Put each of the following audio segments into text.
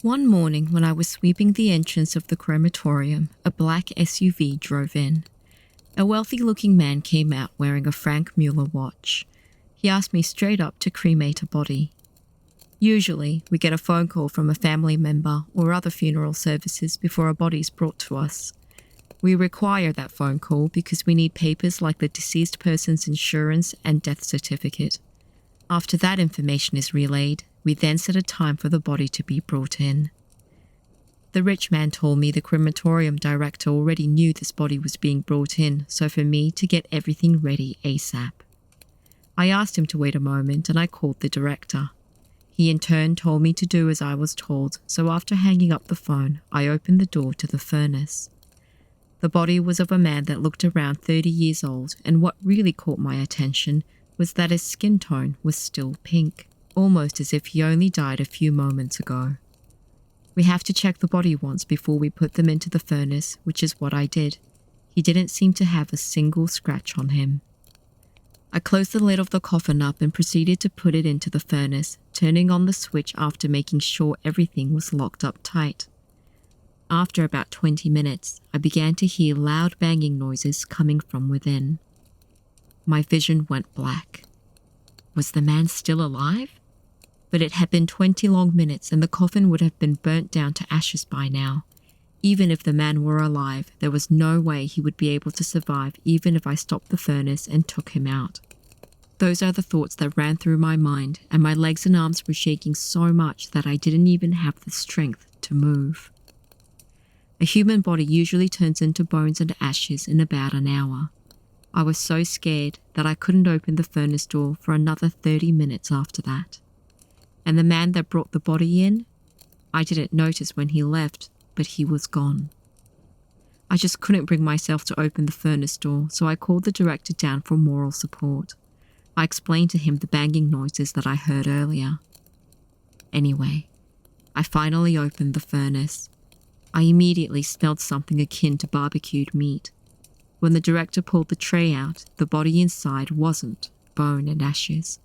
One morning when I was sweeping the entrance of the crematorium, a black SUV drove in. A wealthy-looking man came out wearing a Frank Mueller watch. He asked me straight up to cremate a body. Usually, we get a phone call from a family member or other funeral services before a body is brought to us. We require that phone call because we need papers like the deceased person's insurance and death certificate. After that information is relayed, we then set a time for the body to be brought in. The rich man told me the crematorium director already knew this body was being brought in, so for me to get everything ready ASAP. I asked him to wait a moment and I called the director. He in turn told me to do as I was told, so after hanging up the phone, I opened the door to the furnace. The body was of a man that looked around 30 years old, and what really caught my attention was that his skin tone was still pink, almost as if he only died a few moments ago. We have to check the body once before we put them into the furnace, which is what I did. He didn't seem to have a single scratch on him. I closed the lid of the coffin up and proceeded to put it into the furnace, turning on the switch after making sure everything was locked up tight. After about 20 minutes, I began to hear loud banging noises coming from within. My vision went black. Was the man still alive? But it had been 20 long minutes and the coffin would have been burnt down to ashes by now. Even if the man were alive, there was no way he would be able to survive even if I stopped the furnace and took him out. Those are the thoughts that ran through my mind, and my legs and arms were shaking so much that I didn't even have the strength to move. A human body usually turns into bones and ashes in about an hour. I was so scared that I couldn't open the furnace door for another 30 minutes after that. And the man that brought the body in, I didn't notice when he left, but he was gone. I just couldn't bring myself to open the furnace door, so I called the director down for moral support. I explained to him the banging noises that I heard earlier. Anyway, I finally opened the furnace. I immediately smelled something akin to barbecued meat. When the director pulled the tray out, the body inside wasn't bone and ashes.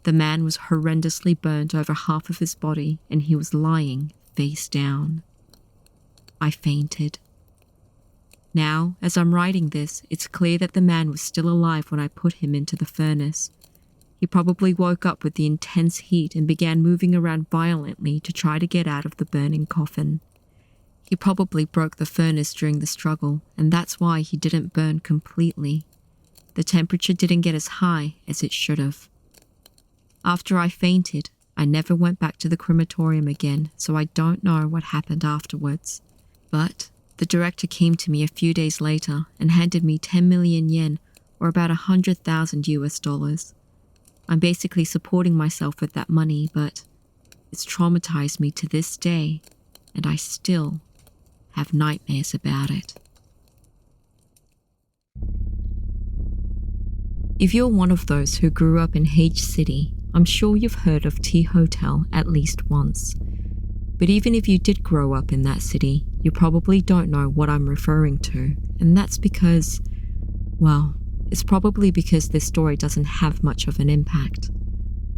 The man was horrendously burnt over half of his body, and he was lying face down. I fainted. Now, as I'm writing this, it's clear that the man was still alive when I put him into the furnace. He probably woke up with the intense heat and began moving around violently to try to get out of the burning coffin. He probably broke the furnace during the struggle, and that's why he didn't burn completely. The temperature didn't get as high as it should have. After I fainted, I never went back to the crematorium again, so I don't know what happened afterwards. But the director came to me a few days later and handed me 10 million yen, or about $100,000. I'm basically supporting myself with that money, but it's traumatized me to this day, and I still have nightmares about it. If you're one of those who grew up in H City, I'm sure you've heard of T Hotel at least once. But even if you did grow up in that city, you probably don't know what I'm referring to, and that's because, well, it's probably because this story doesn't have much of an impact.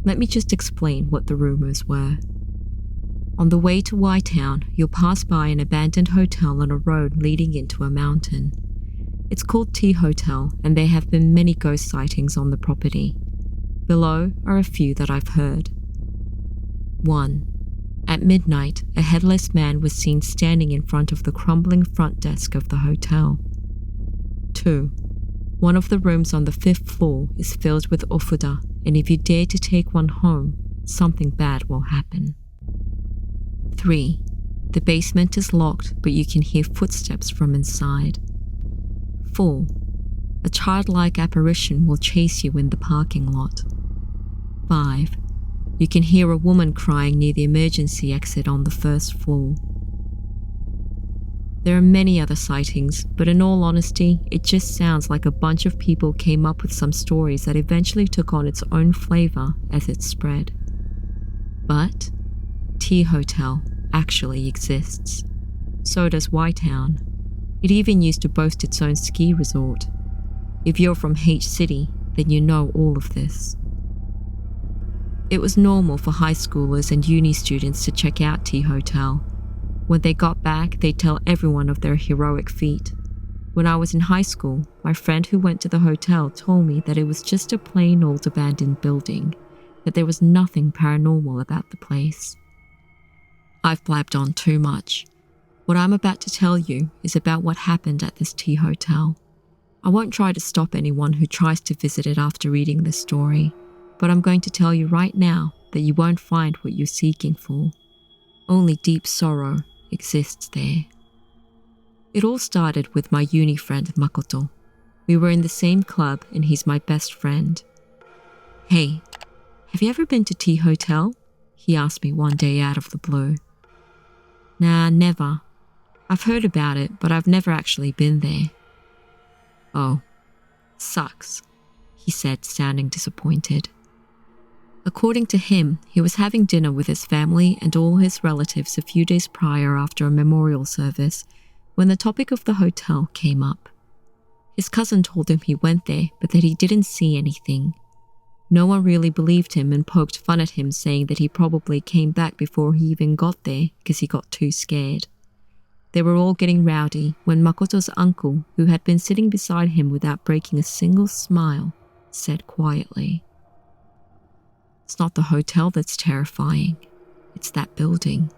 Let me just explain what the rumors were. On the way to Y-Town, you'll pass by an abandoned hotel on a road leading into a mountain. It's called T Hotel, and there have been many ghost sightings on the property. Below are a few that I've heard. 1. At midnight, a headless man was seen standing in front of the crumbling front desk of the hotel. 2. One of the rooms on the 5th floor is filled with ofuda, and if you dare to take one home, something bad will happen. 3. The basement is locked, but you can hear footsteps from inside. 4. A childlike apparition will chase you in the parking lot. 5. You can hear a woman crying near the emergency exit on the 1st floor. There are many other sightings, but in all honesty, it just sounds like a bunch of people came up with some stories that eventually took on its own flavor as it spread. But T Hotel actually exists. So does Y-Town. It even used to boast its own ski resort. If you're from H City, then you know all of this. It was normal for high schoolers and uni students to check out T Hotel. When they got back, they'd tell everyone of their heroic feat. When I was in high school, my friend who went to the hotel told me that it was just a plain old abandoned building, that there was nothing paranormal about the place. I've blabbed on too much. What I'm about to tell you is about what happened at this T Hotel. I won't try to stop anyone who tries to visit it after reading this story, but I'm going to tell you right now that you won't find what you're seeking for. Only deep sorrow exists there. It all started with my uni friend Makoto. We were in the same club and he's my best friend. "Hey, have you ever been to T Hotel?" he asked me one day out of the blue. "Nah, never. I've heard about it, but I've never actually been there." "Oh, sucks," he said, sounding disappointed. According to him, he was having dinner with his family and all his relatives a few days prior after a memorial service when the topic of the hotel came up. His cousin told him he went there, but that he didn't see anything. No one really believed him and poked fun at him, saying that he probably came back before he even got there because he got too scared. They were all getting rowdy when Makoto's uncle, who had been sitting beside him without breaking a single smile, said quietly, "It's not the hotel that's terrifying, it's that building."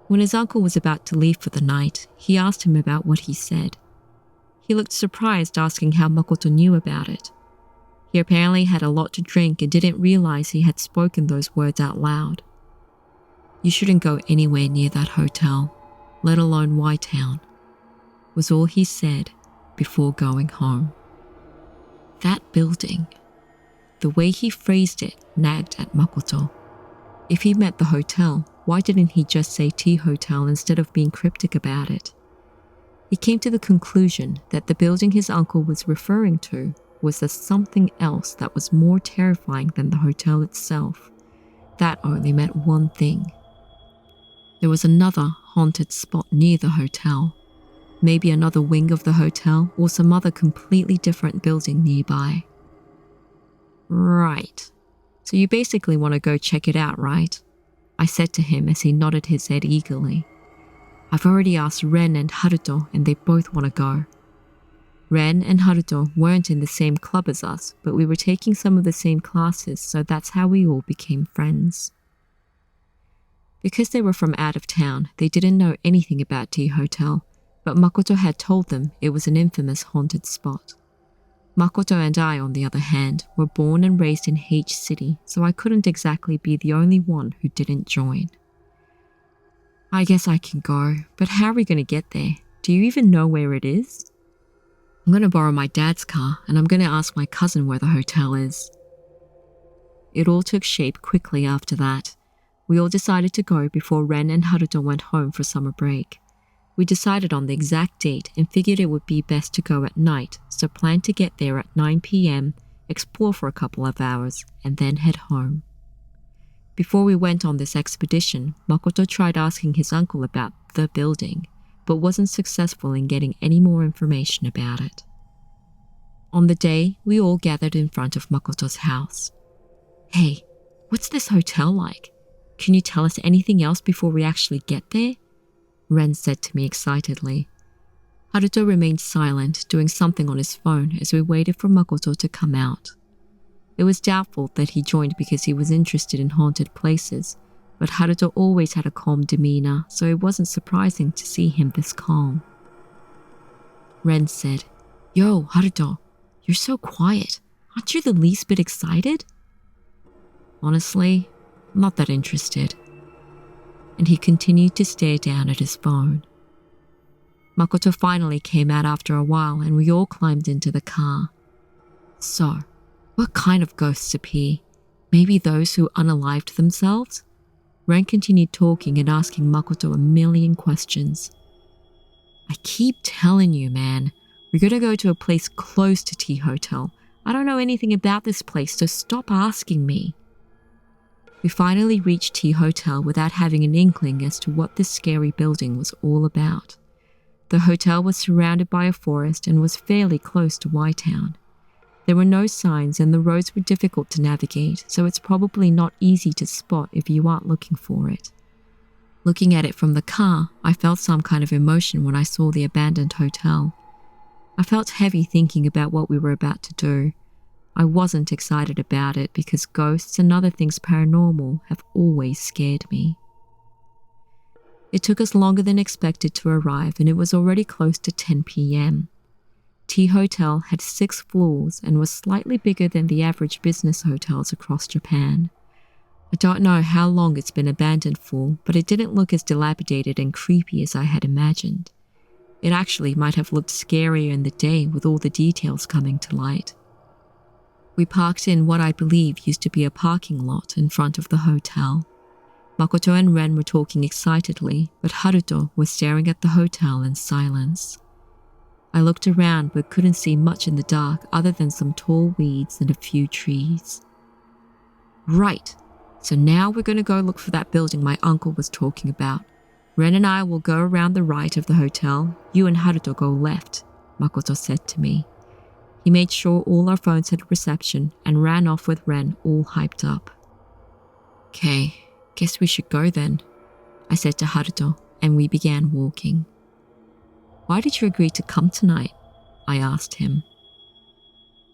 When his uncle was about to leave for the night, he asked him about what he said. He looked surprised, asking how Makoto knew about it. He apparently had a lot to drink and didn't realize he had spoken those words out loud. "You shouldn't go anywhere near that hotel, let alone Y-Town," was all he said before going home. That building. The way he phrased it nagged at Makoto. If he meant the hotel, why didn't he just say T Hotel instead of being cryptic about it? He came to the conclusion that the building his uncle was referring to was the something else that was more terrifying than the hotel itself. That only meant one thing. There was another haunted spot near the hotel. Maybe another wing of the hotel or some other completely different building nearby. "Right. So you basically want to go check it out, right?" I said to him as he nodded his head eagerly. "I've already asked Ren and Haruto and they both want to go." Ren and Haruto weren't in the same club as us, but we were taking some of the same classes, so that's how we all became friends. Because they were from out of town, they didn't know anything about T Hotel, but Makoto had told them it was an infamous haunted spot. Makoto and I, on the other hand, were born and raised in H City, so I couldn't exactly be the only one who didn't join. "I guess I can go, but how are we going to get there? Do you even know where it is?" "I'm going to borrow my dad's car, and I'm going to ask my cousin where the hotel is." It all took shape quickly after that. We all decided to go before Ren and Haruto went home for summer break. We decided on the exact date and figured it would be best to go at night, so planned to get there at 9 p.m, explore for a couple of hours, and then head home. Before we went on this expedition, Makoto tried asking his uncle about the building, but wasn't successful in getting any more information about it. On the day, we all gathered in front of Makoto's house. "Hey, what's this hotel like? Can you tell us anything else before we actually get there?" Ren said to me excitedly. Haruto remained silent, doing something on his phone as we waited for Makoto to come out. It was doubtful that he joined because he was interested in haunted places, but Haruto always had a calm demeanor, so it wasn't surprising to see him this calm. Ren said, "Yo, Haruto, you're so quiet. Aren't you the least bit excited?" "Honestly, I'm not that interested." And he continued to stare down at his phone. Makoto finally came out after a while and we all climbed into the car. "So, what kind of ghosts appear? Maybe those who unalived themselves?" Ren continued talking and asking Makoto a million questions. "I keep telling you, man, we're gonna go to a place close to T Hotel. I don't know anything about this place, so stop asking me." We finally reached T Hotel without having an inkling as to what this scary building was all about. The hotel was surrounded by a forest and was fairly close to Y-Town. There were no signs and the roads were difficult to navigate, so it's probably not easy to spot if you aren't looking for it. Looking at it from the car, I felt some kind of emotion when I saw the abandoned hotel. I felt heavy thinking about what we were about to do. I wasn't excited about it because ghosts and other things paranormal have always scared me. It took us longer than expected to arrive and it was already close to 10 p.m. T Hotel had 6 floors and was slightly bigger than the average business hotels across Japan. I don't know how long it's been abandoned for, but it didn't look as dilapidated and creepy as I had imagined. It actually might have looked scarier in the day with all the details coming to light. We parked in what I believe used to be a parking lot in front of the hotel. Makoto and Ren were talking excitedly, but Haruto was staring at the hotel in silence. I looked around but couldn't see much in the dark other than some tall weeds and a few trees. Right, so now we're going to go look for that building my uncle was talking about. Ren and I will go around the right of the hotel, you and Haruto go left, Makoto said to me. He made sure all our phones had reception and ran off with Ren all hyped up. Okay, guess we should go then, I said to Haruto, and we began walking. Why did you agree to come tonight? I asked him.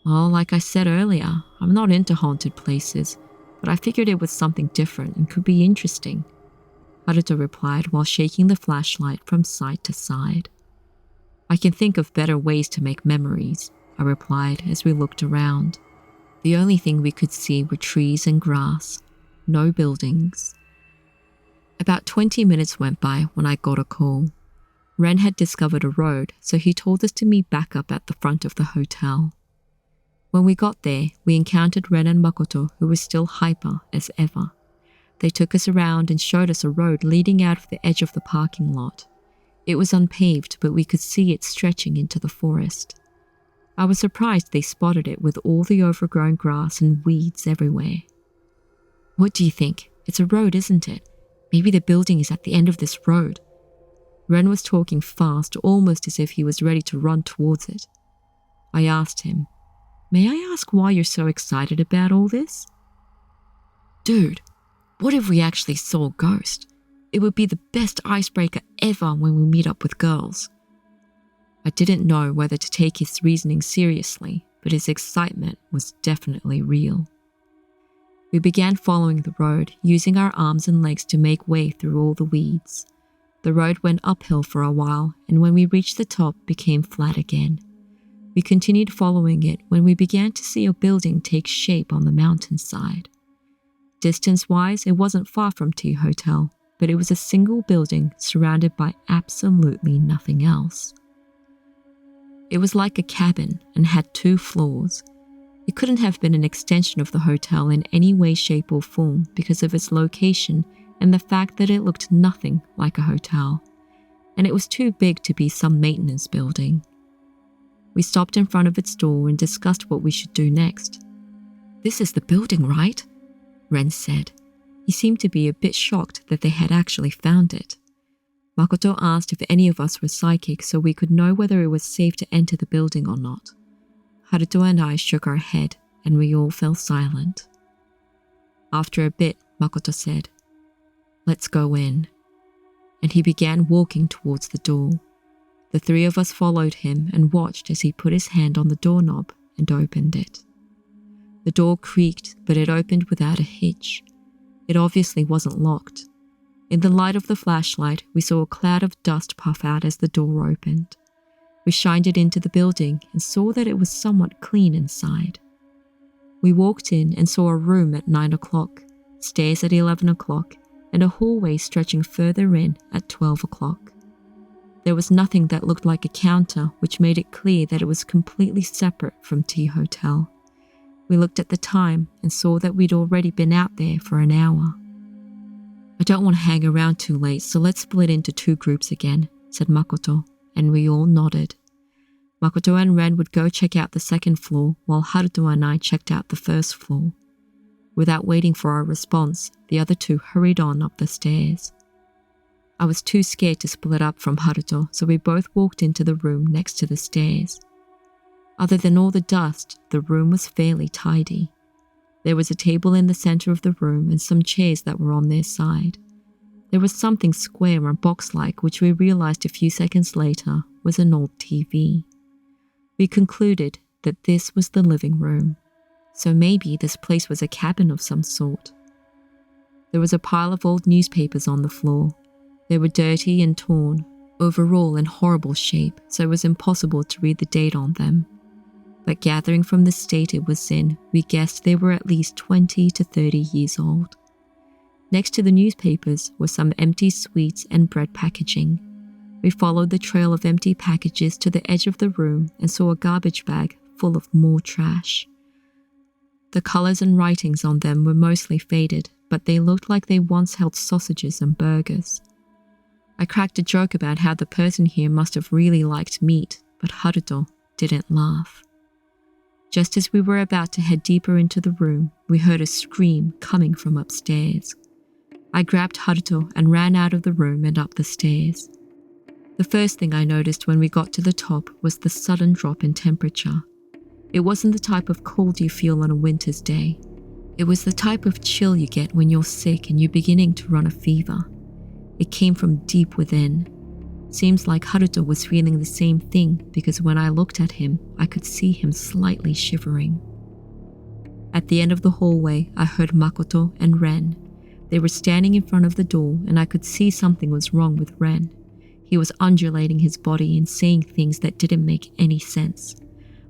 Well, like I said earlier, I'm not into haunted places, but I figured it was something different and could be interesting, Haruto replied while shaking the flashlight from side to side. I can think of better ways to make memories, I replied as we looked around. The only thing we could see were trees and grass, no buildings. About 20 minutes went by when I got a call. Ren had discovered a road, so he told us to meet back up at the front of the hotel. When we got there, we encountered Ren and Makoto, who were still hyper as ever. They took us around and showed us a road leading out of the edge of the parking lot. It was unpaved, but we could see it stretching into the forest. I was surprised they spotted it with all the overgrown grass and weeds everywhere. What do you think? It's a road, isn't it? Maybe the building is at the end of this road. Ren was talking fast, almost as if he was ready to run towards it. I asked him, May I ask why you're so excited about all this? Dude, what if we actually saw a ghost? It would be the best icebreaker ever when we meet up with girls. I didn't know whether to take his reasoning seriously, but his excitement was definitely real. We began following the road, using our arms and legs to make way through all the weeds. The road went uphill for a while, and when we reached the top, became flat again. We continued following it when we began to see a building take shape on the mountainside. Distance-wise, it wasn't far from T Hotel, but it was a single building surrounded by absolutely nothing else. It was like a cabin and had 2 floors. It couldn't have been an extension of the hotel in any way, shape, or form because of its location and the fact that it looked nothing like a hotel, and it was too big to be some maintenance building. We stopped in front of its door and discussed what we should do next. This is the building, right? Ren said. He seemed to be a bit shocked that they had actually found it. Makoto asked if any of us were psychic so we could know whether it was safe to enter the building or not. Haruto and I shook our head and we all fell silent. After a bit, Makoto said, Let's go in. And he began walking towards the door. The 3 of us followed him and watched as he put his hand on the doorknob and opened it. The door creaked, but it opened without a hitch. It obviously wasn't locked. In the light of the flashlight, we saw a cloud of dust puff out as the door opened. We shined it into the building and saw that it was somewhat clean inside. We walked in and saw a room at 9 o'clock, stairs at 11 o'clock, and a hallway stretching further in at 12 o'clock. There was nothing that looked like a counter, which made it clear that it was completely separate from T Hotel. We looked at the time and saw that we'd already been out there for an hour. I don't want to hang around too late, so let's split into 2 groups again, said Makoto, and we all nodded. Makoto and Ren would go check out the 2nd floor, while Haruto and I checked out the 1st floor. Without waiting for our response, the other 2 hurried on up the stairs. I was too scared to split up from Haruto, so we both walked into the room next to the stairs. Other than all the dust, the room was fairly tidy. There was a table in the center of the room and some chairs that were on their side. There was something square and box-like which we realized a few seconds later was an old TV. We concluded that this was the living room, so maybe this place was a cabin of some sort. There was a pile of old newspapers on the floor. They were dirty and torn, overall in horrible shape, so it was impossible to read the date on them. But gathering from the state it was in, we guessed they were at least 20 to 30 years old. Next to the newspapers were some empty sweets and bread packaging. We followed the trail of empty packages to the edge of the room and saw a garbage bag full of more trash. The colors and writings on them were mostly faded, but they looked like they once held sausages and burgers. I cracked a joke about how the person here must have really liked meat, but Haruto didn't laugh. Just as we were about to head deeper into the room, we heard a scream coming from upstairs. I grabbed Haruto and ran out of the room and up the stairs. The first thing I noticed when we got to the top was the sudden drop in temperature. It wasn't the type of cold you feel on a winter's day. It was the type of chill you get when you're sick and you're beginning to run a fever. It came from deep within. Seems like Haruto was feeling the same thing because when I looked at him, I could see him slightly shivering. At the end of the hallway, I heard Makoto and Ren. They were standing in front of the door and I could see something was wrong with Ren. He was undulating his body and saying things that didn't make any sense.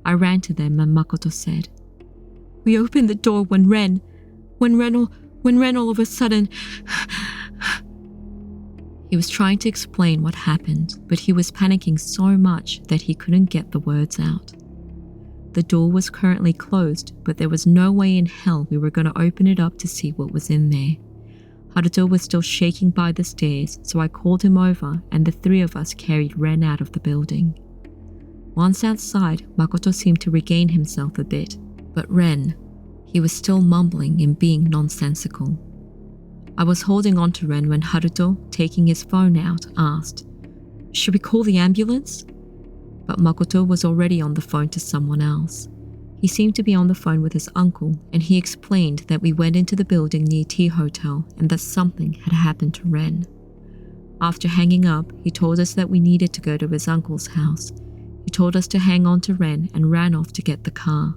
I ran to them and Makoto said, "We opened the door when Ren all of a sudden..." He was trying to explain what happened, but he was panicking so much that he couldn't get the words out. The door was currently closed, but there was no way in hell we were going to open it up to see what was in there. Haruto was still shaking by the stairs, so I called him over and the three of us carried Ren out of the building. Once outside, Makoto seemed to regain himself a bit, but Ren, he was still mumbling and being nonsensical. I was holding on to Ren when Haruto, taking his phone out, asked, "Should we call the ambulance?" But Makoto was already on the phone to someone else. He seemed to be on the phone with his uncle, and he explained that we went into the building near T Hotel and that something had happened to Ren. After hanging up, he told us that we needed to go to his uncle's house. He told us to hang on to Ren and ran off to get the car.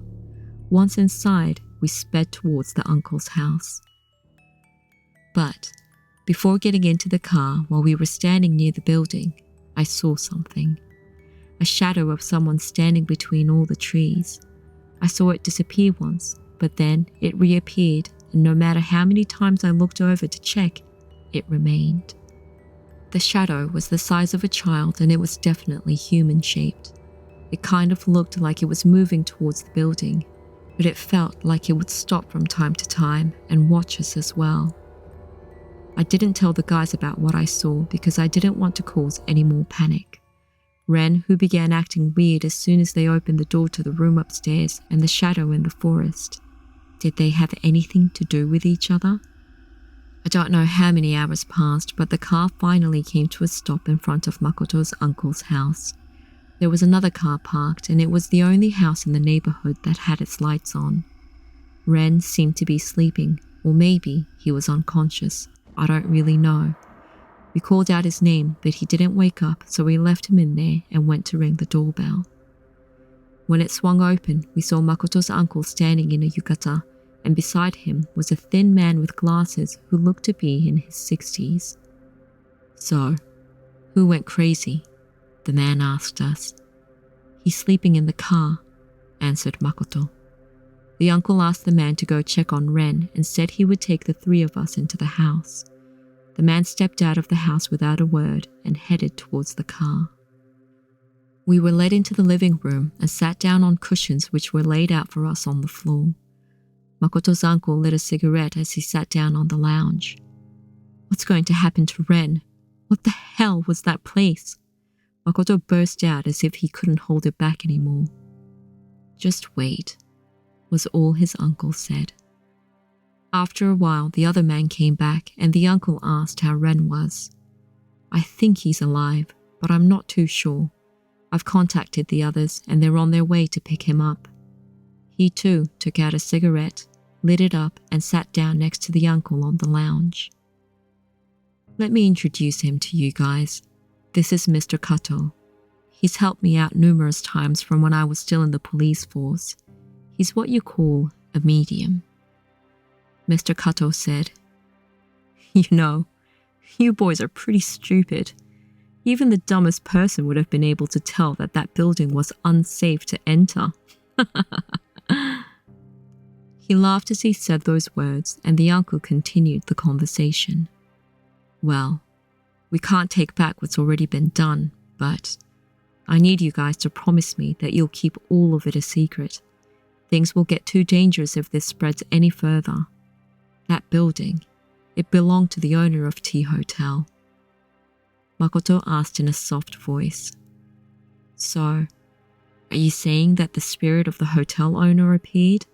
Once inside, we sped towards the uncle's house. But before getting into the car, while we were standing near the building, I saw something. A shadow of someone standing between all the trees. I saw it disappear once, but then it reappeared, and no matter how many times I looked over to check, it remained. The shadow was the size of a child and it was definitely human-shaped. It kind of looked like it was moving towards the building, but it felt like it would stop from time to time and watch us as well. I didn't tell the guys about what I saw because I didn't want to cause any more panic. Ren, who began acting weird as soon as they opened the door to the room upstairs, and the shadow in the forest. Did they have anything to do with each other? I don't know how many hours passed, but the car finally came to a stop in front of Makoto's uncle's house. There was another car parked, and it was the only house in the neighborhood that had its lights on. Ren seemed to be sleeping, or maybe he was unconscious. I don't really know. We called out his name, but he didn't wake up, so we left him in there and went to ring the doorbell. When it swung open, we saw Makoto's uncle standing in a yukata, and beside him was a thin man with glasses who looked to be in his 60s. "So, who went crazy?" the man asked us. "He's sleeping in the car," answered Makoto. The uncle asked the man to go check on Ren and said he would take the three of us into the house. The man stepped out of the house without a word and headed towards the car. We were led into the living room and sat down on cushions which were laid out for us on the floor. Makoto's uncle lit a cigarette as he sat down on the lounge. "What's going to happen to Ren? What the hell was that place?" Makoto burst out as if he couldn't hold it back anymore. "Just wait," was all his uncle said. After a while, the other man came back and the uncle asked how Ren was. "I think he's alive, but I'm not too sure. I've contacted the others and they're on their way to pick him up. He too took out a cigarette, lit it up and sat down next to the uncle on the lounge. Let me introduce him to you guys. This is Mr. Kato. He's helped me out numerous times from when I was still in the police force. He's what you call a medium. Mr. Kato said, You know, you boys are pretty stupid. Even the dumbest person would have been able to tell that that building was unsafe to enter. He laughed as he said those words, and the uncle continued the conversation. Well, we can't take back what's already been done, but I need you guys to promise me that you'll keep all of it a secret. Things will get too dangerous if this spreads any further. That building, it belonged to the owner of T Hotel. Makoto asked in a soft voice. So, are you saying that the spirit of the hotel owner appeared?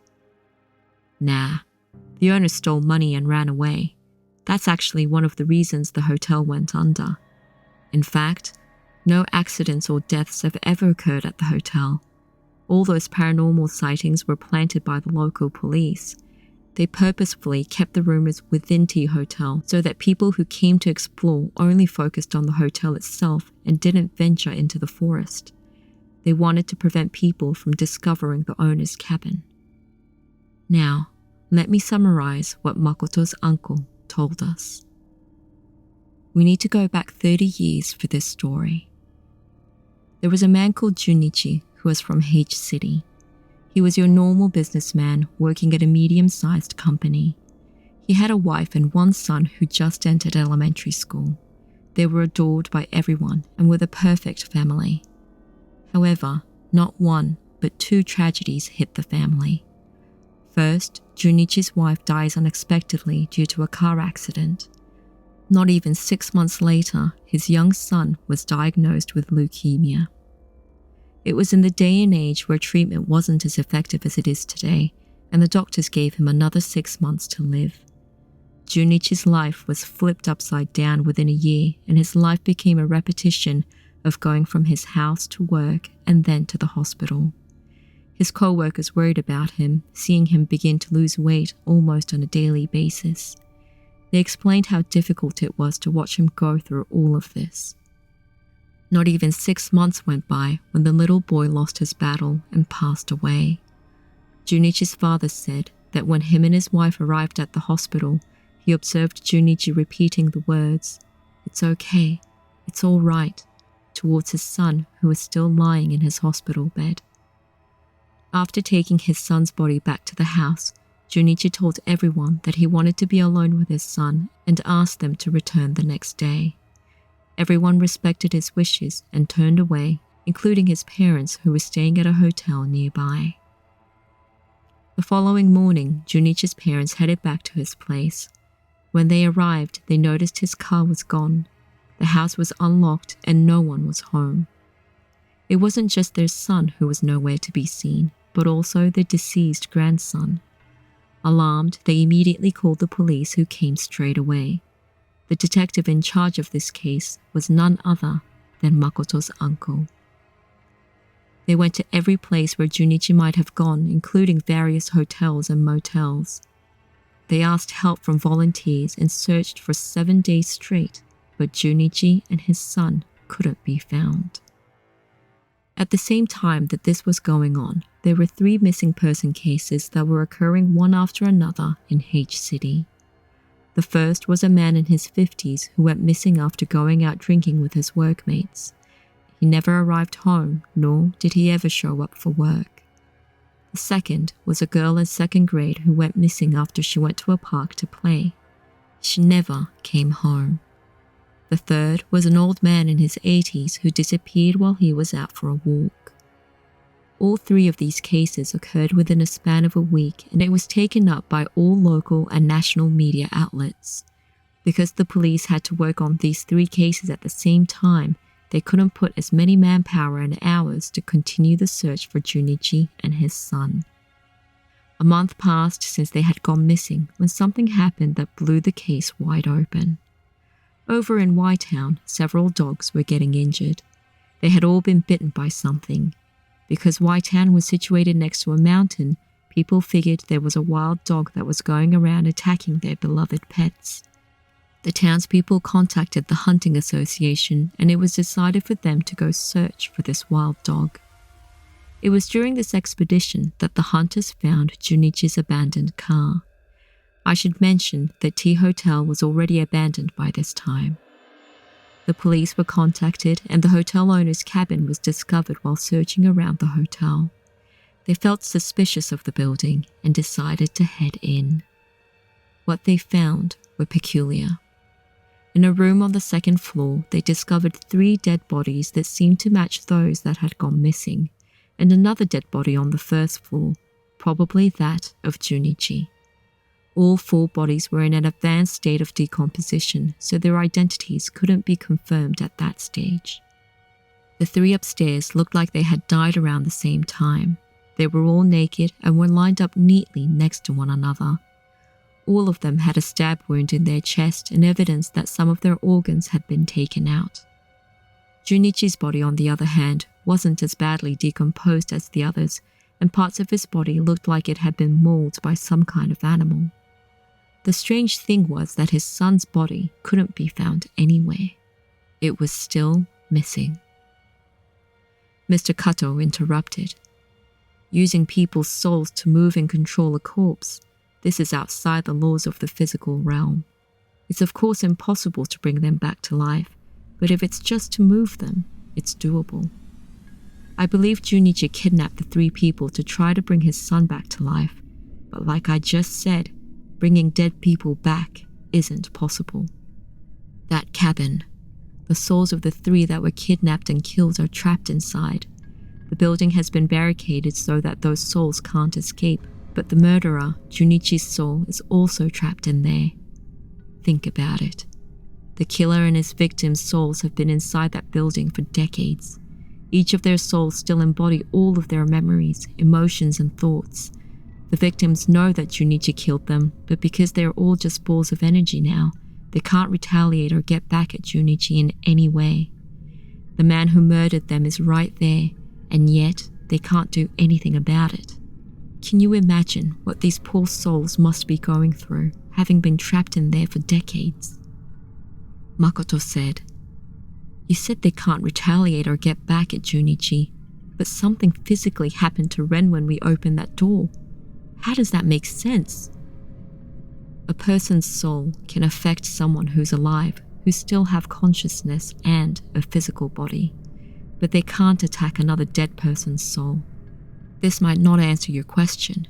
Nah, the owner stole money and ran away. That's actually one of the reasons the hotel went under. In fact, no accidents or deaths have ever occurred at the hotel. All those paranormal sightings were planted by the local police. They purposefully kept the rumors within T Hotel so that people who came to explore only focused on the hotel itself and didn't venture into the forest. They wanted to prevent people from discovering the owner's cabin. Now, let me summarize what Makoto's uncle told us. We need to go back 30 years for this story. There was a man called Junichi who was from H City. He was your normal businessman working at a medium-sized company. He had a wife and one son who just entered elementary school. They were adored by everyone and were the perfect family. However, not one, but two tragedies hit the family. First, Junichi's wife dies unexpectedly due to a car accident. Not even 6 months later, his young son was diagnosed with leukemia. It was in the day and age where treatment wasn't as effective as it is today, and the doctors gave him another 6 months to live. Junichi's life was flipped upside down within a year, and his life became a repetition of going from his house to work and then to the hospital. His co-workers worried about him, seeing him begin to lose weight almost on a daily basis. They explained how difficult it was to watch him go through all of this. Not even 6 months went by when the little boy lost his battle and passed away. Junichi's father said that when him and his wife arrived at the hospital, he observed Junichi repeating the words, "It's okay, it's all right," towards his son who was still lying in his hospital bed. After taking his son's body back to the house, Junichi told everyone that he wanted to be alone with his son and asked them to return the next day. Everyone respected his wishes and turned away, including his parents who were staying at a hotel nearby. The following morning, Junichi's parents headed back to his place. When they arrived, they noticed his car was gone. The house was unlocked and no one was home. It wasn't just their son who was nowhere to be seen, but also their deceased grandson. Alarmed, they immediately called the police who came straight away. The detective in charge of this case was none other than Makoto's uncle. They went to every place where Junichi might have gone, including various hotels and motels. They asked help from volunteers and searched for 7 days straight, but Junichi and his son couldn't be found. At the same time that this was going on, there were 3 missing person cases that were occurring one after another in H City. The first was a man in his 50s who went missing after going out drinking with his workmates. He never arrived home, nor did he ever show up for work. The second was a girl in 2nd grade who went missing after she went to a park to play. She never came home. The third was an old man in his 80s who disappeared while he was out for a walk. All 3 of these cases occurred within a span of a week, and it was taken up by all local and national media outlets. Because the police had to work on these 3 cases at the same time, they couldn't put as many manpower and hours to continue the search for Junichi and his son. A month passed since they had gone missing when something happened that blew the case wide open. Over in Y-Town, several dogs were getting injured. They had all been bitten by something. Because Waitan was situated next to a mountain, people figured there was a wild dog that was going around attacking their beloved pets. The townspeople contacted the hunting association, and it was decided for them to go search for this wild dog. It was during this expedition that the hunters found Junichi's abandoned car. I should mention that T Hotel was already abandoned by this time. The police were contacted, and the hotel owner's cabin was discovered while searching around the hotel. They felt suspicious of the building and decided to head in. What they found were peculiar. In a room on the second floor, they discovered 3 dead bodies that seemed to match those that had gone missing, and another dead body on the first floor, probably that of Junichi. All 4 bodies were in an advanced state of decomposition, so their identities couldn't be confirmed at that stage. The 3 upstairs looked like they had died around the same time. They were all naked and were lined up neatly next to one another. All of them had a stab wound in their chest and evidence that some of their organs had been taken out. Junichi's body, on the other hand, wasn't as badly decomposed as the others, and parts of his body looked like it had been mauled by some kind of animal. The strange thing was that his son's body couldn't be found anywhere. It was still missing. Mr. Kato interrupted. Using people's souls to move and control a corpse, this is outside the laws of the physical realm. It's of course impossible to bring them back to life, but if it's just to move them, it's doable. I believe Junichi kidnapped the 3 people to try to bring his son back to life, but like I just said, bringing dead people back isn't possible. That cabin, the souls of the 3 that were kidnapped and killed are trapped inside. The building has been barricaded so that those souls can't escape, but the murderer, Junichi's soul, is also trapped in there. Think about it. The killer and his victims' souls have been inside that building for decades. Each of their souls still embody all of their memories, emotions, and thoughts. The victims know that Junichi killed them, but because they're all just balls of energy now, they can't retaliate or get back at Junichi in any way. The man who murdered them is right there, and yet they can't do anything about it. Can you imagine what these poor souls must be going through, having been trapped in there for decades? Makoto said, "You said they can't retaliate or get back at Junichi, but something physically happened to Ren when we opened that door. How does that make sense?" A person's soul can affect someone who's alive, who still have consciousness and a physical body, but they can't attack another dead person's soul. This might not answer your question,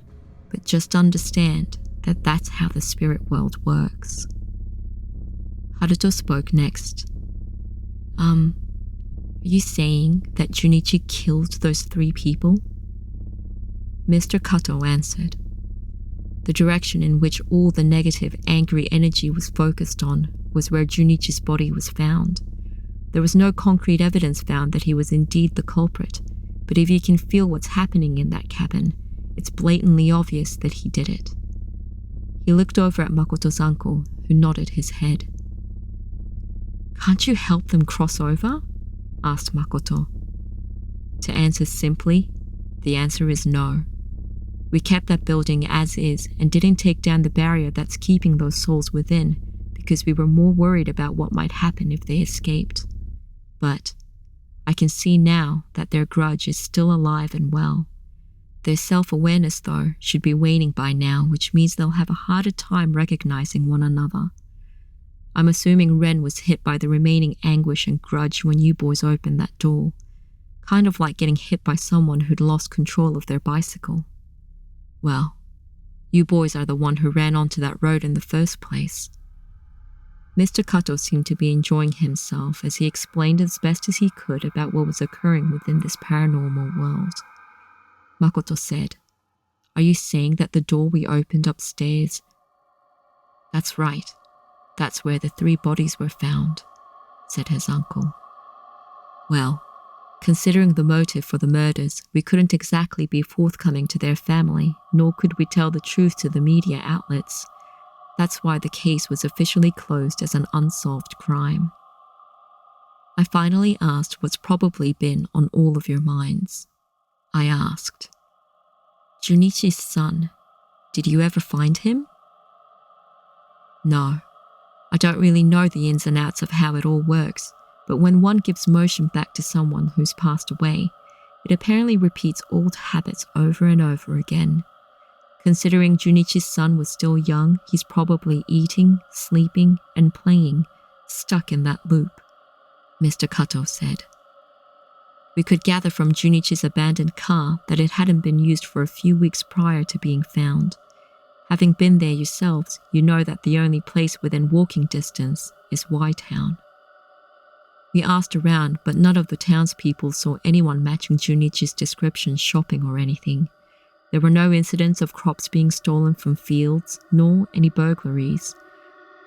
but just understand that that's how the spirit world works. Haruto spoke next. Are you saying that Junichi killed those 3 people? Mr. Kato answered. The direction in which all the negative, angry energy was focused on was where Junichi's body was found. There was no concrete evidence found that he was indeed the culprit, but if you can feel what's happening in that cabin, it's blatantly obvious that he did it. He looked over at Makoto's uncle, who nodded his head. "Can't you help them cross over?" asked Makoto. To answer simply, the answer is no. We kept that building as is and didn't take down the barrier that's keeping those souls within because we were more worried about what might happen if they escaped. But I can see now that their grudge is still alive and well. Their self-awareness, though, should be waning by now, which means they'll have a harder time recognizing one another. I'm assuming Ren was hit by the remaining anguish and grudge when you boys opened that door. Kind of like getting hit by someone who'd lost control of their bicycle. Well, you boys are the one who ran onto that road in the first place. Mr. Kato seemed to be enjoying himself as he explained as best as he could about what was occurring within this paranormal world. Makoto said, "Are you saying that the door we opened upstairs?" "That's right. That's where the 3 bodies were found," said his uncle. "Well, considering the motive for the murders, we couldn't exactly be forthcoming to their family, nor could we tell the truth to the media outlets. That's why the case was officially closed as an unsolved crime." I finally asked what's probably been on all of your minds. I asked, Junichi's son, did you ever find him? No, I don't really know the ins and outs of how it all works, but when one gives motion back to someone who's passed away, it apparently repeats old habits over and over again. Considering Junichi's son was still young, he's probably eating, sleeping, and playing, stuck in that loop, Mr. Kato said. We could gather from Junichi's abandoned car that it hadn't been used for a few weeks prior to being found. Having been there yourselves, you know that the only place within walking distance is Y-Town. We asked around, but none of the townspeople saw anyone matching Junichi's description shopping or anything. There were no incidents of crops being stolen from fields, nor any burglaries.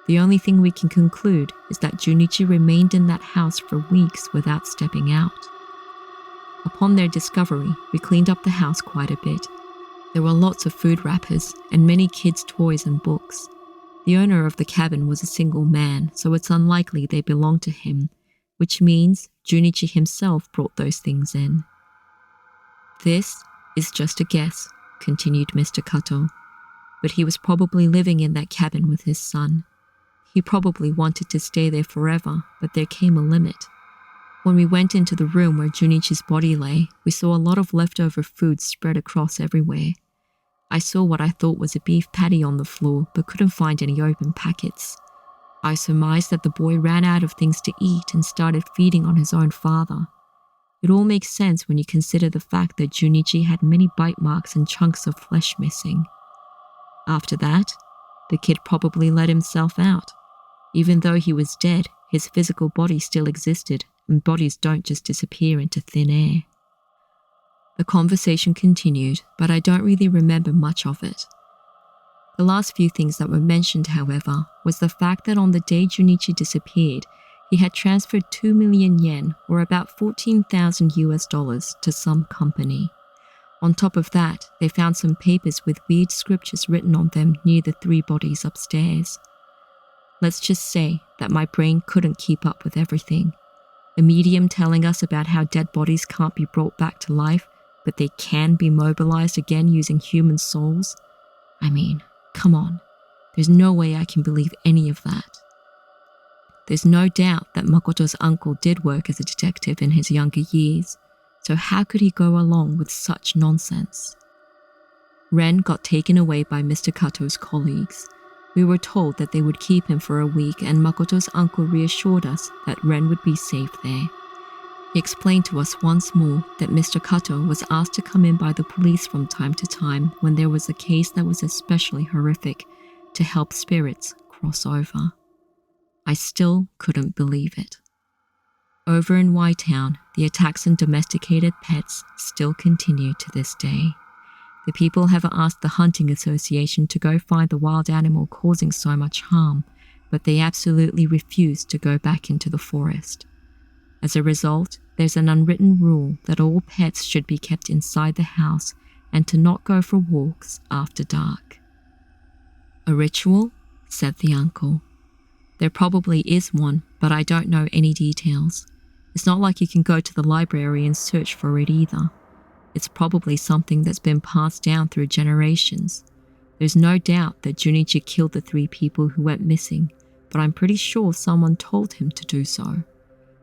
The only thing we can conclude is that Junichi remained in that house for weeks without stepping out. Upon their discovery, we cleaned up the house quite a bit. There were lots of food wrappers and many kids' toys and books. The owner of the cabin was a single man, so it's unlikely they belonged to him, which means Junichi himself brought those things in. This is just a guess, continued Mr. Kato, but he was probably living in that cabin with his son. He probably wanted to stay there forever, but there came a limit. When we went into the room where Junichi's body lay, we saw a lot of leftover food spread across everywhere. I saw what I thought was a beef patty on the floor, but couldn't find any open packets. I surmised that the boy ran out of things to eat and started feeding on his own father. It all makes sense when you consider the fact that Junichi had many bite marks and chunks of flesh missing. After that, the kid probably let himself out. Even though he was dead, his physical body still existed, and bodies don't just disappear into thin air. The conversation continued, but I don't really remember much of it. The last few things that were mentioned, however, was the fact that on the day Junichi disappeared, he had transferred 2 million yen, or about $14,000 to some company. On top of that, they found some papers with weird scriptures written on them near the 3 bodies upstairs. Let's just say that my brain couldn't keep up with everything. A medium telling us about how dead bodies can't be brought back to life, but they can be mobilized again using human souls. I mean, come on. There's no way I can believe any of that. There's no doubt that Makoto's uncle did work as a detective in his younger years, so how could he go along with such nonsense? Ren got taken away by Mr. Kato's colleagues. We were told that they would keep him for a week, and Makoto's uncle reassured us that Ren would be safe there. He explained to us once more that Mr. Kato was asked to come in by the police from time to time when there was a case that was especially horrific, to help spirits cross over. I still couldn't believe it. Over in Y-Town, the attacks on domesticated pets still continue to this day. The people have asked the Hunting Association to go find the wild animal causing so much harm, but they absolutely refuse to go back into the forest. As a result, there's an unwritten rule that all pets should be kept inside the house and to not go for walks after dark. A ritual? Said the uncle. There probably is one, but I don't know any details. It's not like you can go to the library and search for it either. It's probably something that's been passed down through generations. There's no doubt that Junichi killed the 3 people who went missing, but I'm pretty sure someone told him to do so.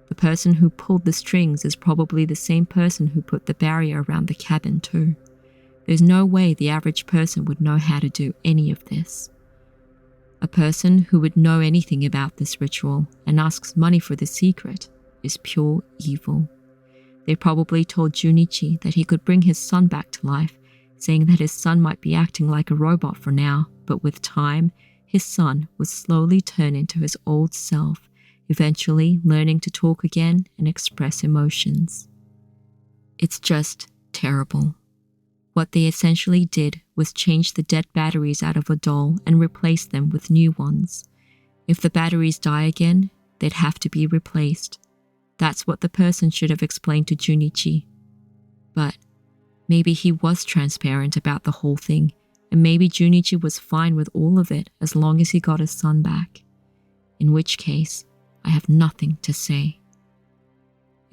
The person who pulled the strings is probably the same person who put the barrier around the cabin too. There's no way the average person would know how to do any of this. A person who would know anything about this ritual and asks money for the secret is pure evil. They probably told Junichi that he could bring his son back to life, saying that his son might be acting like a robot for now, but with time, his son would slowly turn into his old self, eventually learning to talk again and express emotions. It's just terrible. What they essentially did was change the dead batteries out of a doll and replace them with new ones. If the batteries die again, they'd have to be replaced. That's what the person should have explained to Junichi. But maybe he was transparent about the whole thing, and maybe Junichi was fine with all of it as long as he got his son back. In which case, I have nothing to say.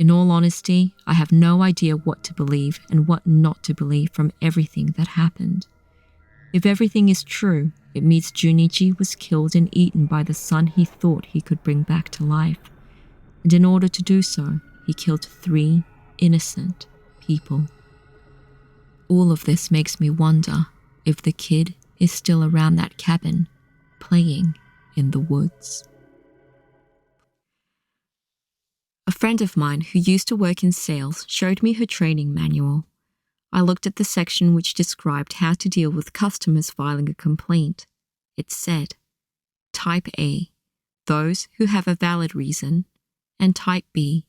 In all honesty, I have no idea what to believe and what not to believe from everything that happened. If everything is true, it means Junichi was killed and eaten by the son he thought he could bring back to life. And in order to do so, he killed 3 innocent people. All of this makes me wonder if the kid is still around that cabin, playing in the woods. A friend of mine who used to work in sales showed me her training manual. I looked at the section which described how to deal with customers filing a complaint. It said, Type A, those who have a valid reason, and Type B,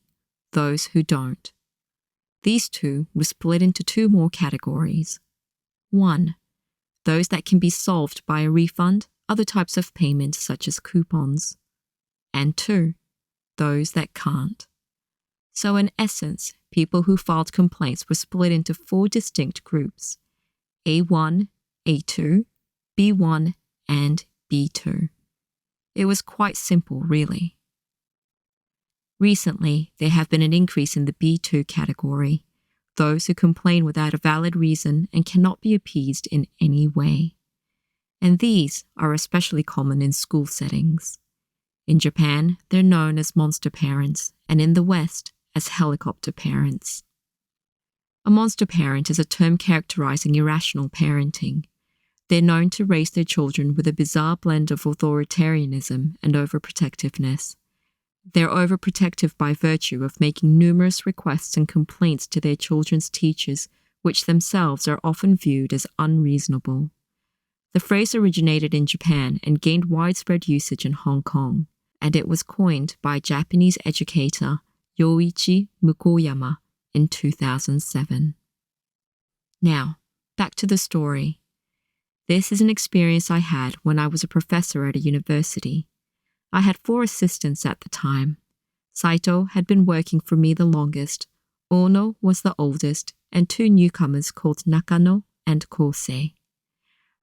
those who don't. These two were split into 2 more categories. 1. Those that can be solved by a refund, other types of payment such as coupons. And 2. Those that can't. So in essence, people who filed complaints were split into 4 distinct groups: A1, A2, B1, and B2. It was quite simple, really. Recently, there have been an increase in the B2 category, those who complain without a valid reason and cannot be appeased in any way. And these are especially common in school settings. In Japan, they're known as monster parents, and in the West, as helicopter parents. A monster parent is a term characterizing irrational parenting. They're known to raise their children with a bizarre blend of authoritarianism and overprotectiveness. They're overprotective by virtue of making numerous requests and complaints to their children's teachers, which themselves are often viewed as unreasonable. The phrase originated in Japan and gained widespread usage in Hong Kong, and it was coined by Japanese educator Yoichi Mukoyama in 2007. Now, back to the story. This is an experience I had when I was a professor at a university. I had 4 assistants at the time. Saito had been working for me the longest, Ono was the oldest, and 2 newcomers called Nakano and Kosei.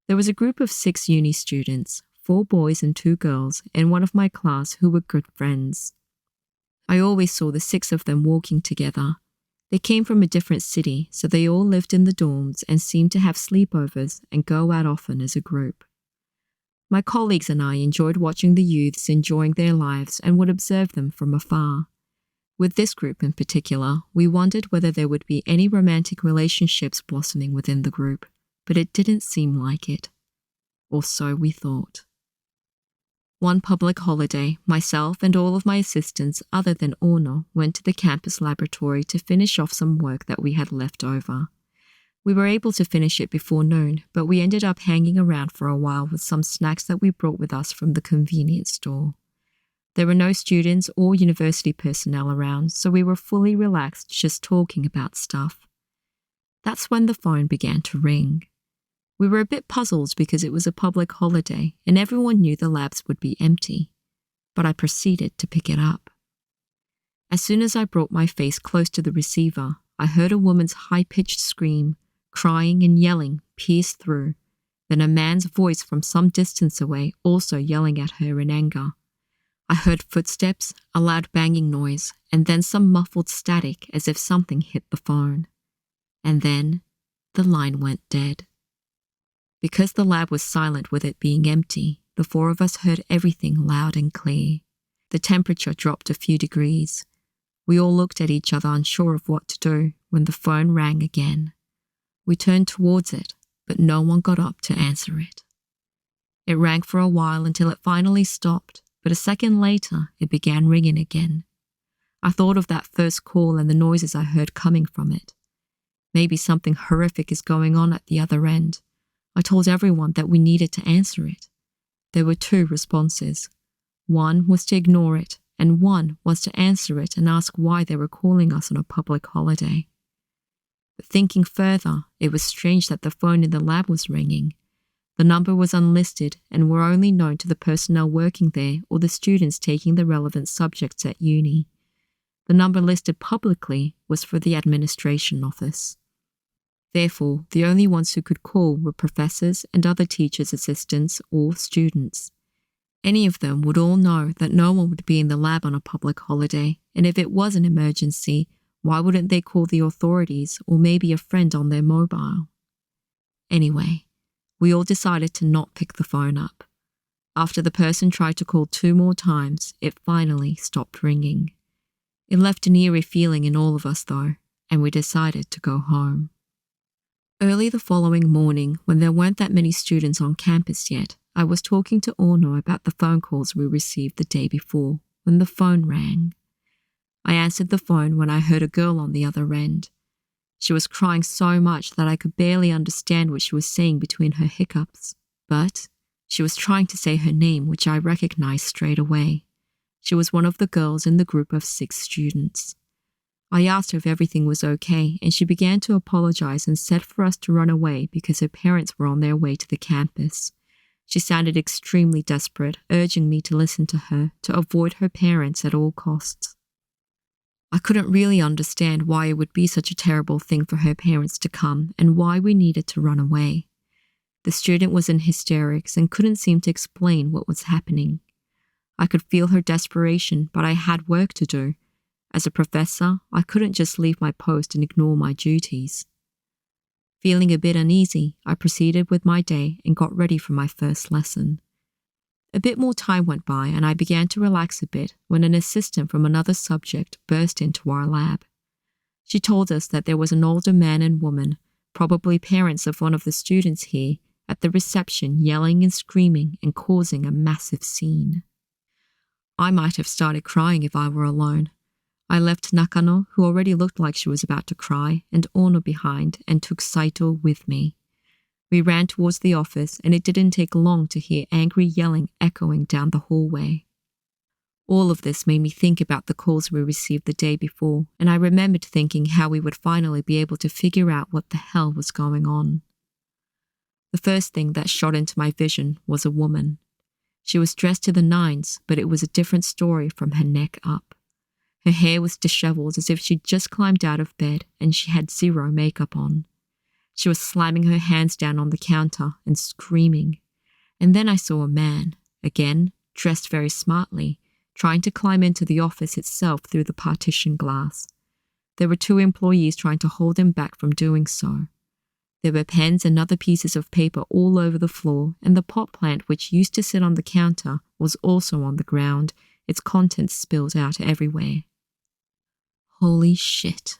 There was a group of 6 uni students, 4 boys and 2 girls, in one of my class who were good friends. I always saw the 6 of them walking together. They came from a different city, so they all lived in the dorms and seemed to have sleepovers and go out often as a group. My colleagues and I enjoyed watching the youths enjoying their lives and would observe them from afar. With this group in particular, we wondered whether there would be any romantic relationships blossoming within the group, but it didn't seem like it. Or so we thought. One public holiday, myself and all of my assistants other than Ono went to the campus laboratory to finish off some work that we had left over. We were able to finish it before noon, but we ended up hanging around for a while with some snacks that we brought with us from the convenience store. There were no students or university personnel around, so we were fully relaxed just talking about stuff. That's when the phone began to ring. We were a bit puzzled because it was a public holiday and everyone knew the labs would be empty, but I proceeded to pick it up. As soon as I brought my face close to the receiver, I heard a woman's high-pitched scream, crying and yelling, pierce through, then a man's voice from some distance away also yelling at her in anger. I heard footsteps, a loud banging noise, and then some muffled static as if something hit the phone. And then the line went dead. Because the lab was silent with it being empty, the 4 of us heard everything loud and clear. The temperature dropped a few degrees. We all looked at each other unsure of what to do when the phone rang again. We turned towards it, but no one got up to answer it. It rang for a while until it finally stopped, but a second later it began ringing again. I thought of that first call and the noises I heard coming from it. Maybe something horrific is going on at the other end. I told everyone that we needed to answer it. There were 2 responses. One was to ignore it, and one was to answer it and ask why they were calling us on a public holiday. But thinking further, it was strange that the phone in the lab was ringing. The number was unlisted and were only known to the personnel working there or the students taking the relevant subjects at uni. The number listed publicly was for the administration office. Therefore, the only ones who could call were professors and other teachers' assistants or students. Any of them would all know that no one would be in the lab on a public holiday, And if it was an emergency, why wouldn't they call the authorities or maybe a friend on their mobile? Anyway, we all decided to not pick the phone up. After the person tried to call 2 more times, it finally stopped ringing. It left an eerie feeling in all of us though, and we decided to go home. Early the following morning, when there weren't that many students on campus yet, I was talking to Orno about the phone calls we received the day before, when the phone rang. I answered the phone when I heard a girl on the other end. She was crying so much that I could barely understand what she was saying between her hiccups, but she was trying to say her name, which I recognized straight away. She was one of the girls in the group of 6 students. I asked her if everything was okay, and she began to apologize and said for us to run away because her parents were on their way to the campus. She sounded extremely desperate, urging me to listen to her, to avoid her parents at all costs. I couldn't really understand why it would be such a terrible thing for her parents to come and why we needed to run away. The student was in hysterics and couldn't seem to explain what was happening. I could feel her desperation, but I had work to do. As a professor, I couldn't just leave my post and ignore my duties. Feeling a bit uneasy, I proceeded with my day and got ready for my first lesson. A bit more time went by and I began to relax a bit when an assistant from another subject burst into our lab. She told us that there was an older man and woman, probably parents of one of the students here, at the reception yelling and screaming and causing a massive scene. I might have started crying if I were alone. I left Nakano, who already looked like she was about to cry, and Ono behind and took Saito with me. We ran towards the office and it didn't take long to hear angry yelling echoing down the hallway. All of this made me think about the calls we received the day before, and I remembered thinking how we would finally be able to figure out what the hell was going on. The first thing that shot into my vision was a woman. She was dressed to the nines, but it was a different story from her neck up. Her hair was disheveled as if she'd just climbed out of bed and she had zero makeup on. She was slamming her hands down on the counter and screaming. And then I saw a man, again, dressed very smartly, trying to climb into the office itself through the partition glass. There were 2 employees trying to hold him back from doing so. There were pens and other pieces of paper all over the floor, and the pot plant which used to sit on the counter was also on the ground, its contents spilled out everywhere. Holy shit.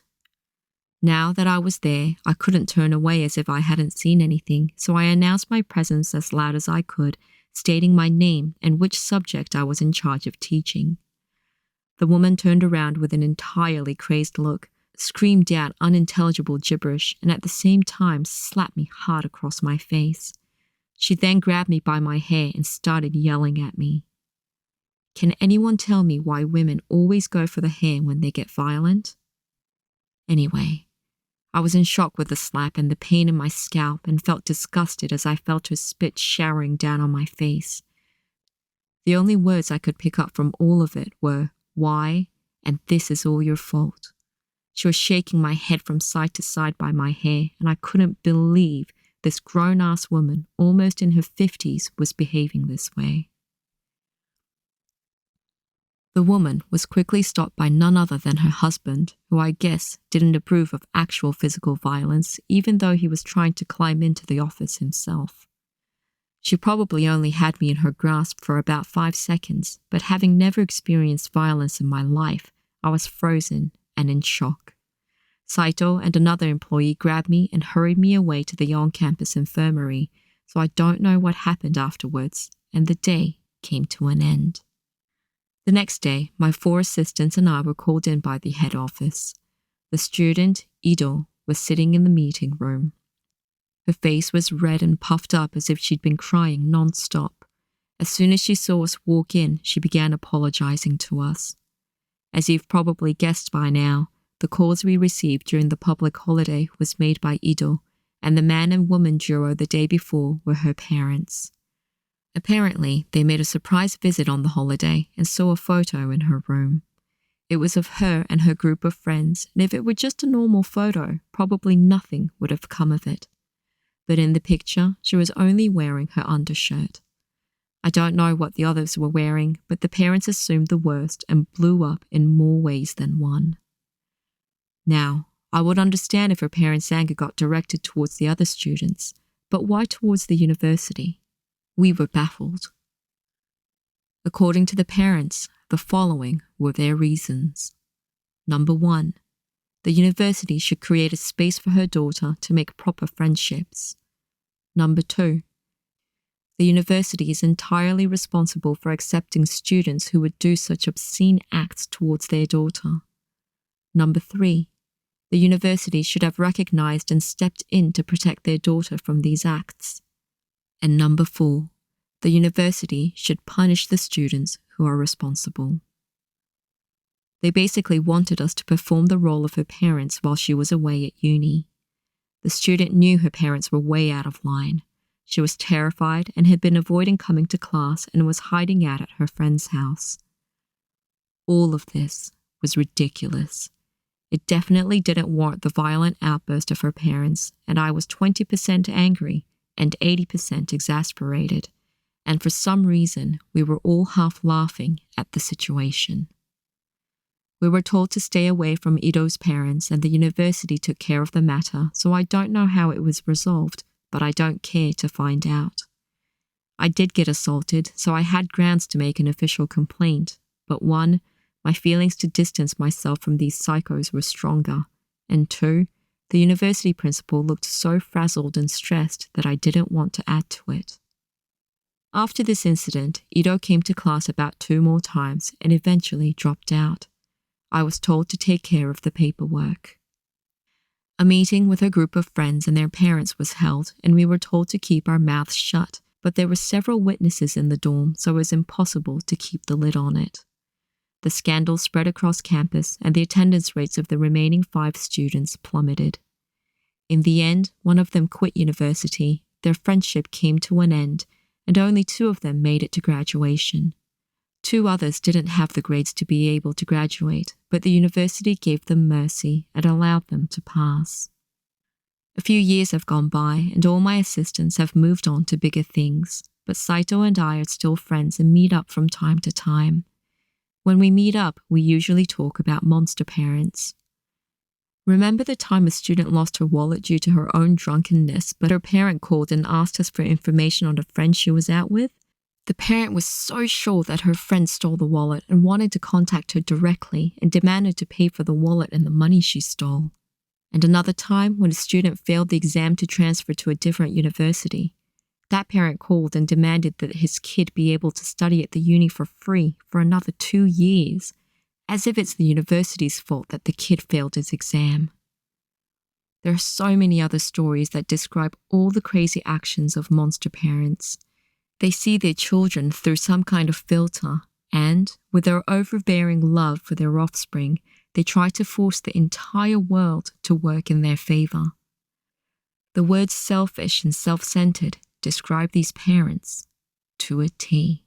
Now that I was there, I couldn't turn away as if I hadn't seen anything, so I announced my presence as loud as I could, stating my name and which subject I was in charge of teaching. The woman turned around with an entirely crazed look, screamed out unintelligible gibberish, and at the same time slapped me hard across my face. She then grabbed me by my hair and started yelling at me. Can anyone tell me why women always go for the hair when they get violent? Anyway, I was in shock with the slap and the pain in my scalp and felt disgusted as I felt her spit showering down on my face. The only words I could pick up from all of it were, "Why?" and "This is all your fault." She was shaking my head from side to side by my hair, and I couldn't believe this grown-ass woman, almost in her 50s, was behaving this way. The woman was quickly stopped by none other than her husband, who I guess didn't approve of actual physical violence, even though he was trying to climb into the office himself. She probably only had me in her grasp for about 5 seconds, but having never experienced violence in my life, I was frozen and in shock. Saito and another employee grabbed me and hurried me away to the on-campus infirmary, so I don't know what happened afterwards, and the day came to an end. The next day, my 4 assistants and I were called in by the head office. The student, Ido, was sitting in the meeting room. Her face was red and puffed up as if she'd been crying non-stop. As soon as she saw us walk in, she began apologizing to us. As you've probably guessed by now, the calls we received during the public holiday was made by Ido, and the man and woman duo the day before were her parents. Apparently, they made a surprise visit on the holiday and saw a photo in her room. It was of her and her group of friends, and if it were just a normal photo, probably nothing would have come of it. But in the picture, she was only wearing her undershirt. I don't know what the others were wearing, but the parents assumed the worst and blew up in more ways than one. Now, I would understand if her parents' anger got directed towards the other students, but why towards the university? We were baffled. According to the parents, the following were their reasons. Number 1, the university should create a space for her daughter to make proper friendships. Number 2, the university is entirely responsible for accepting students who would do such obscene acts towards their daughter. Number 3, the university should have recognized and stepped in to protect their daughter from these acts. And number 4, the university should punish the students who are responsible. They basically wanted us to perform the role of her parents while she was away at uni. The student knew her parents were way out of line. She was terrified and had been avoiding coming to class and was hiding out at her friend's house. All of this was ridiculous. It definitely didn't warrant the violent outburst of her parents, and I was 20% angry and 80% exasperated, and for some reason we were all half laughing at the situation. We were told to stay away from Ido's parents, and the university took care of the matter, so I don't know how it was resolved, but I don't care to find out. I did get assaulted, so I had grounds to make an official complaint, but 1, my feelings to distance myself from these psychos were stronger, and 2, the university principal looked so frazzled and stressed that I didn't want to add to it. After this incident, Ido came to class about 2 more times and eventually dropped out. I was told to take care of the paperwork. A meeting with a group of friends and their parents was held, and we were told to keep our mouths shut, but there were several witnesses in the dorm, so it was impossible to keep the lid on it. The scandal spread across campus, and the attendance rates of the remaining 5 students plummeted. In the end, one of them quit university, their friendship came to an end, and only 2 of them made it to graduation. 2 others didn't have the grades to be able to graduate, but the university gave them mercy and allowed them to pass. A few years have gone by, and all my assistants have moved on to bigger things, but Saito and I are still friends and meet up from time to time. When we meet up, we usually talk about monster parents. Remember the time a student lost her wallet due to her own drunkenness, but her parent called and asked us for information on a friend she was out with? The parent was so sure that her friend stole the wallet and wanted to contact her directly and demanded to pay for the wallet and the money she stole. And another time when a student failed the exam to transfer to a different university. That parent called and demanded that his kid be able to study at the uni for free for another 2 years, as if it's the university's fault that the kid failed his exam. There are so many other stories that describe all the crazy actions of monster parents. They see their children through some kind of filter, and, with their overbearing love for their offspring, they try to force the entire world to work in their favor. The words selfish and self-centered describe these parents to a T.